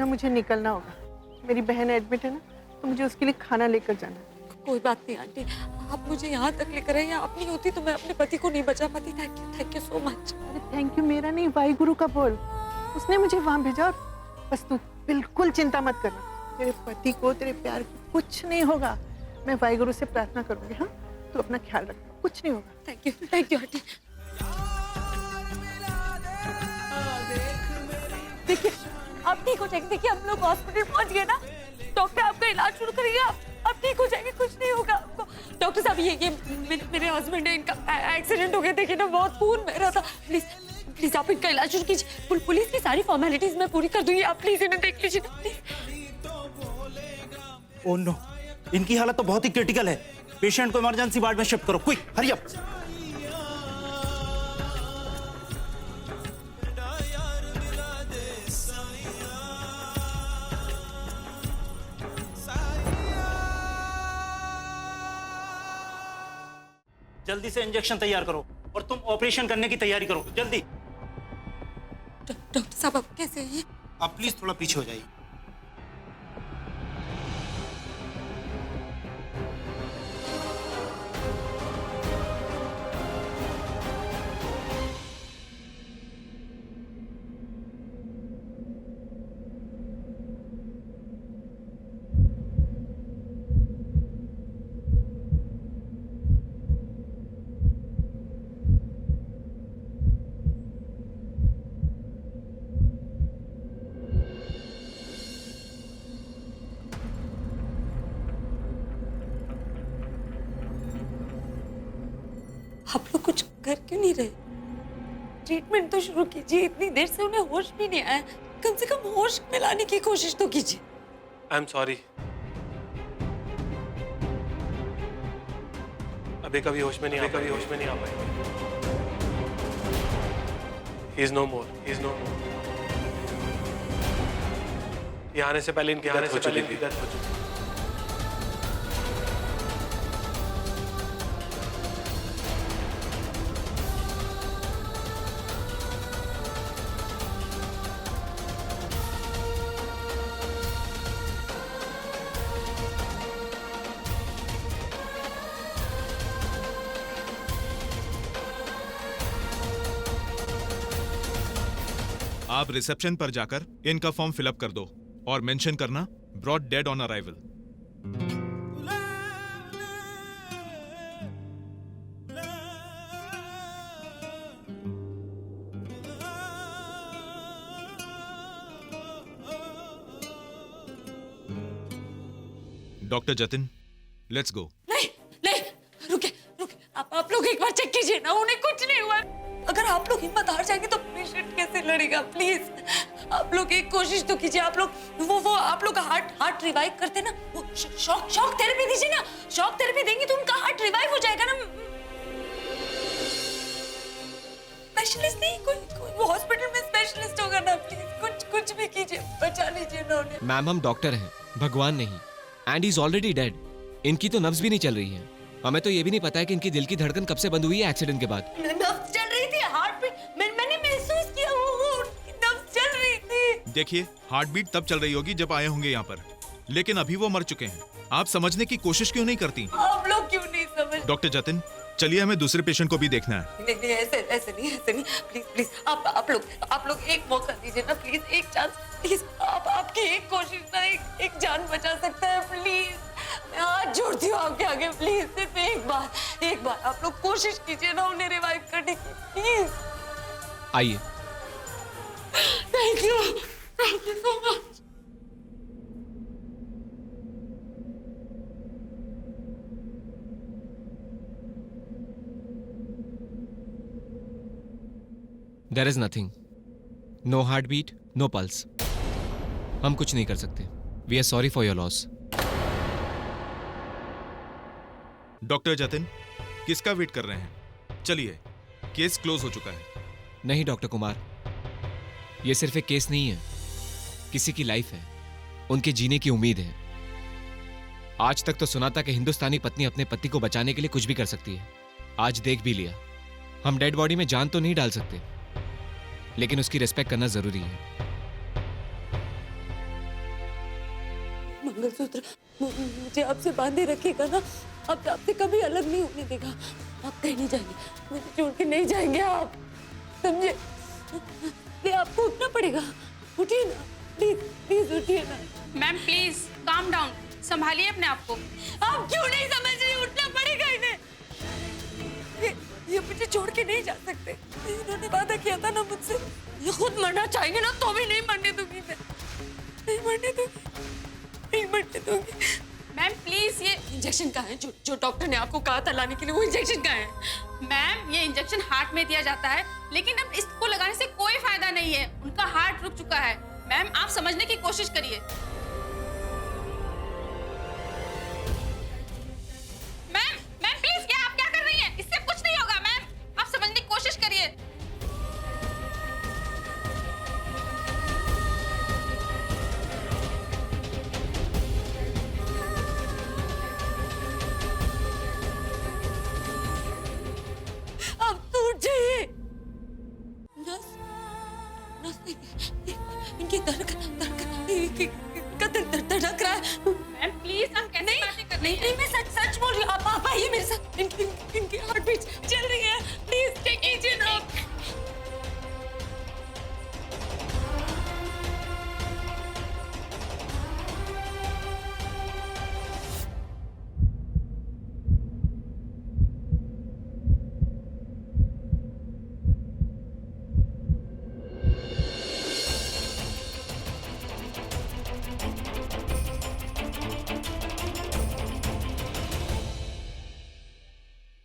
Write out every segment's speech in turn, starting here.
ना मुझे निकलना होगा। मेरी बहन एडमिट है ना, तो मुझे उसके लिए खाना लेकर जाना है। कोई बात नहीं आंटी, आप मुझे यहाँ तक लेकर आए। आप नहीं होती तो मैं अपने पति को नहीं बचा पाती। Thank you so much. अरे थैंक यू मेरा नहीं, वाहिगुरु का बोल। उसने मुझे वहां भेजा। और बस तू बिल्कुल चिंता मत करना, तेरे पति को तेरे प्यार को कुछ नहीं होगा। मैं वाहिगुरु से प्रार्थना करूंगी। हाँ, तू अपना ख्याल रखना, कुछ नहीं होगा। Thank you aunty. देखिए आप ठीक हो जाएंगे। देखिए हम लोग हॉस्पिटल पहुंच गए ना, डॉक्टर आपका इलाज शुरू करेंगे। आप ठीक हो जाएंगे, कुछ नहीं होगा आपको। डॉक्टर साहब ये मेरे हस्बैंड है, इनका एक्सीडेंट हो गया। देखिए ना बहुत खून बह रहा था। प्लीज आप इनका इलाज शुरू कीजिए। पुलिस की सारी फॉर्मेलिटीज मैं पूरी कर दूंगी। आप प्लीज इन्हें देख लीजिए ना प्लीज। ओह नो, इनकी हालत तो बहुत ही क्रिटिकल है। पेशेंट को इमरजेंसी वार्ड में शिफ्ट करो, क्विक, हरी अप। जल्दी से इंजेक्शन तैयार करो और तुम ऑपरेशन करने की तैयारी करो, जल्दी। डॉक्टर साहब आप कैसे हैं? आप प्लीज थोड़ा पीछे हो जाइए। आप लोग कुछ कर क्यों नहीं रहे? ट्रीटमेंट तो शुरू कीजिए। इतनी देर से उन्हें होश भी नहीं आया। कम से कम होश में लाने की कोशिश तो कीजिए। I am sorry. अभी कभी होश में नहीं आ पाएंगे। He is no more. ये आने से पहले इनकी हालत हो चुकी थी। आप रिसेप्शन पर जाकर इनका फॉर्म फिलअप कर दो और मेंशन करना brought dead on arrival. Doctor Jatin, let's go. नहीं रुके। आप लोग एक बार चेक कीजिए ना, उन्हें कुछ नहीं हुआ। अगर आप लोग हिम्मत हार जाएंगे तो पेशेंट कैसे लड़ेगा? प्लीज आप लोग एक कोशिश तो कीजिए। आप लोग वो आप लोग हार्ट रिवाइव करते ना, वो शॉक थेरेपी दीजिए ना। शॉक थेरेपी देंगे तो उनका हार्ट रिवाइव हो जाएगा ना। स्पेशलिस्ट नहीं, कोई वो हॉस्पिटल में स्पेशलिस्ट होगा ना। प्लीज कुछ भी कीजिए, बचा लीजिए ना उन्हें। मैम हम डॉक्टर हैं, भगवान नहीं। And is already dead. इनकी तो नब्ज भी नहीं चल रही है। हमें तो ये भी नहीं पता है कि इनकी दिल की धड़कन कब से बंद हुई है एक्सीडेंट के बाद। नब्ज चल रही थी, हार्ट बीट मैंने महसूस किया। वो नब्ज चल रही थी। देखिए, हार्ट बीट तब चल रही होगी जब आए होंगे यहाँ पर, लेकिन अभी वो मर चुके हैं। आप समझने की कोशिश क्यों नहीं करती? आप लोग क्यों नहीं समझ? डॉक्टर जतिन, चलिए हमें दूसरे पेशेंट को भी देखना है। नहीं ऐसे नहीं। प्लीज आप लोग एक मौका दीजिए ना, प्लीज एक चांस। प्लीज आपकी एक कोशिश ना एक जान बचा सकता है। प्लीज मैं हाथ जोड़ती हूँ आपके आगे। प्लीज सिर्फ एक बार आप लोग कोशिश कीजिए ना उन्हें रिवाइव करने की। प्लीज आइए। Thank you so much. There is nothing, no heart beat, no pulse. हम कुछ नहीं कर सकते। We are sorry for your loss. Doctor Jatin, किसका वेट कर रहे हैं? चलिए, केस क्लोज हो चुका है। नहीं डॉक्टर कुमार, यह सिर्फ एक केस नहीं है, किसी की लाइफ है, उनके जीने की उम्मीद है। आज तक तो सुना था कि हिंदुस्तानी पत्नी अपने पति को बचाने के लिए कुछ भी कर सकती है। आज देख भी लिया। हम डेड बॉडी में जान तो नहीं डाल सकते, लेकिन उसकी रिस्पेक्ट करना जरूरी है। मंगलसूत्र मुझे आपसे बांधे रखेगा ना, अब आपसे कभी अलग नहीं होने देगा। आप कहीं नहीं जाएंगे, मुझे छोड़ के नहीं जाएंगे आप, समझे? ये आपको उठना पड़ेगा, उठिए ना प्लीज, प्लीज उठिए ना। मैम प्लीज काम डाउन, संभालिए अपने आप को। आप क्यों नहीं समझ रही? उठना पड़ेगा इन्हें। ये मुझे छोड़ के नहीं जा सकते। इन्होंने वादा किया था ना मुझसे, ये खुद मरना चाहेंगे ना तो भी नहीं मरने दूंगी मैं, नहीं मरने दूंगी, नहीं मरने दूंगी। मैम प्लीज ये इंजेक्शन कहाँ है जो डॉक्टर ने आपको कहा था लाने के लिए? वो इंजेक्शन कहाँ है? मैम ये इंजेक्शन हार्ट में दिया जाता है, लेकिन अब इसको लगाने से कोई फायदा नहीं है, उनका हार्ट रुक चुका है। मैम आप समझने की कोशिश करिए। मैम प्लीज क्या आप क्या कर रही हैं? इससे कुछ नहीं होगा मैम, आप समझने की कोशिश करिए। अब तो उठ जाइए। इनकी धड़क रहा है। मैम प्लीज आप कैसे बातें कर रही हैं? नहीं, मैं सच बोल रही हूँ। आप आइए मेरे साथ। इनकी हार्ट बीट चल रही है। Please take it in.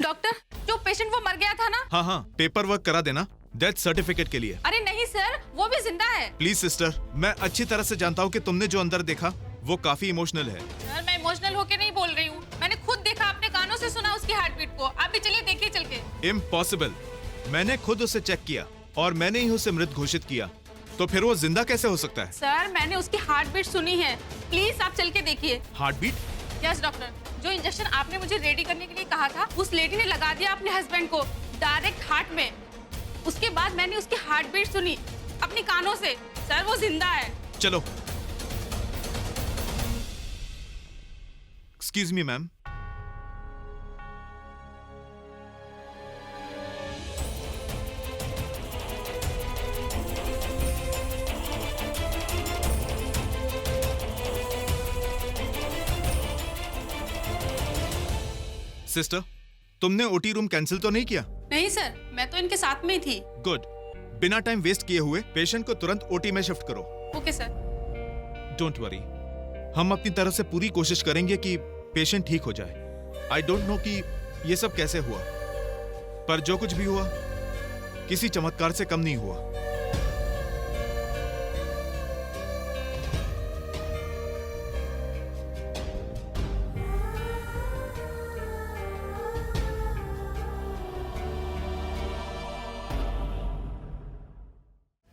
Doctor जो पेशेंट वो मर गया था ना? हाँ हाँ, पेपर वर्क करा देना डेथ सर्टिफिकेट के लिए। अरे नहीं सर, वो भी जिंदा है। प्लीज सिस्टर, मैं अच्छी तरह से जानता हूँ कि तुमने जो अंदर देखा वो काफी इमोशनल है। सर मैं इमोशनल होके नहीं बोल रही हूँ, मैंने खुद देखा, अपने कानों से सुना उसकी हार्ट बीट को। आप भी चलिए देखिए चल के। इम्पॉसिबल, मैंने खुद उसे चेक किया और मैंने ही उसे मृत घोषित किया, तो फिर वो जिंदा कैसे हो सकता है? सर मैंने उसकी हार्ट बीट सुनी है, प्लीज आप चल के देखिए। Heart beat? यस डॉक्टर, जो इंजेक्शन आपने मुझे रेडी करने के लिए कहा था, उस लेडी ने लगा दिया अपने हस्बैंड को डायरेक्ट हार्ट में। उसके बाद मैंने उसकी हार्ट बीट सुनी अपनी कानों से। सर वो जिंदा है। चलो। Excuse me ma'am. सिस्टर, तुमने ओटी रूम कैंसिल तो नहीं किया? नहीं सर, मैं तो इनके साथ में ही थी। गुड। बिना टाइम वेस्ट किए हुए पेशेंट को तुरंत ओटी में शिफ्ट करो। Okay sir. डोंट वरी, हम अपनी तरफ से पूरी कोशिश करेंगे कि पेशेंट ठीक हो जाए। आई डोंट नो कि ये सब कैसे हुआ, पर जो कुछ भी हुआ किसी चमत्कार से कम नहीं हुआ।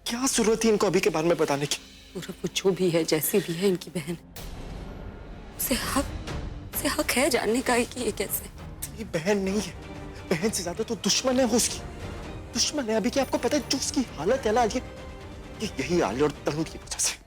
क्या जरूरत थी इनको अभी के बारे में बताने की? पूरा वो जो भी है, जैसी भी है इनकी बहन, उसे हक है जानने का कि ये कैसे। ये बहन नहीं है, बहन से ज्यादा तो दुश्मन है वो उसकी। दुश्मन है अभी कि आपको पता है जो उसकी हालत है ना, ये यही आले और तनु की वजह से।